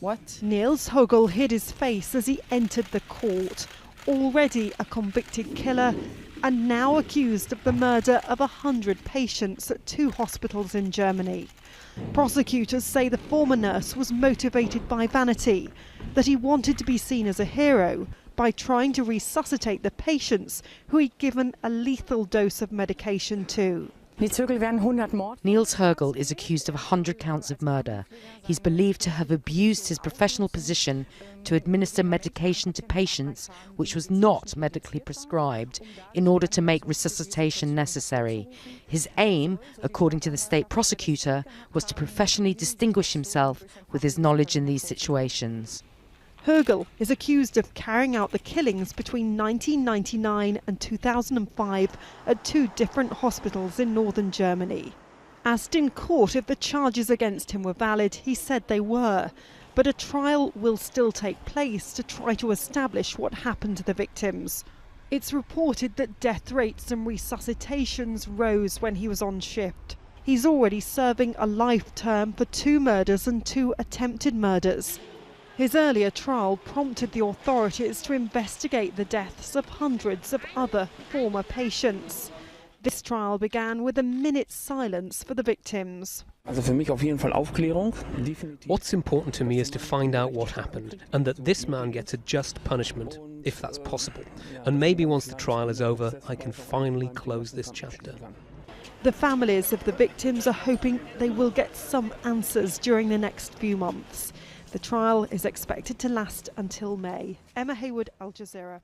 What? Niels Huigel hid his face as he entered the court, already a convicted killer and now accused of the murder of 100 patients at 2 hospitals in Germany. Prosecutors say the former nurse was motivated by vanity, that he wanted to be seen as a hero by trying to resuscitate the patients who he'd given a lethal dose of medication to. Niels Huigel is accused of 100 counts of murder. He's believed to have abused his professional position to administer medication to patients which was not medically prescribed in order to make resuscitation necessary. His aim, according to the state prosecutor, was to professionally distinguish himself with his knowledge in these situations. Huigel is accused of carrying out the killings between 1999 and 2005 at 2 different hospitals in northern Germany. Asked in court if the charges against him were valid, he said they were, but a trial will still take place to try to establish what happened to the victims. It's reported that death rates and resuscitations rose when he was on shift. He's already serving a life term for 2 murders and 2 attempted murders. His earlier trial prompted the authorities to investigate the deaths of hundreds of other former patients. This trial began with a minute's silence for the victims. What's important to me is to find out what happened and that this man gets a just punishment, if that's possible. And maybe once the trial is over, I can finally close this chapter. The families of the victims are hoping they will get some answers during the next few months. The trial is expected to last until May. Emma Hayward, Al Jazeera.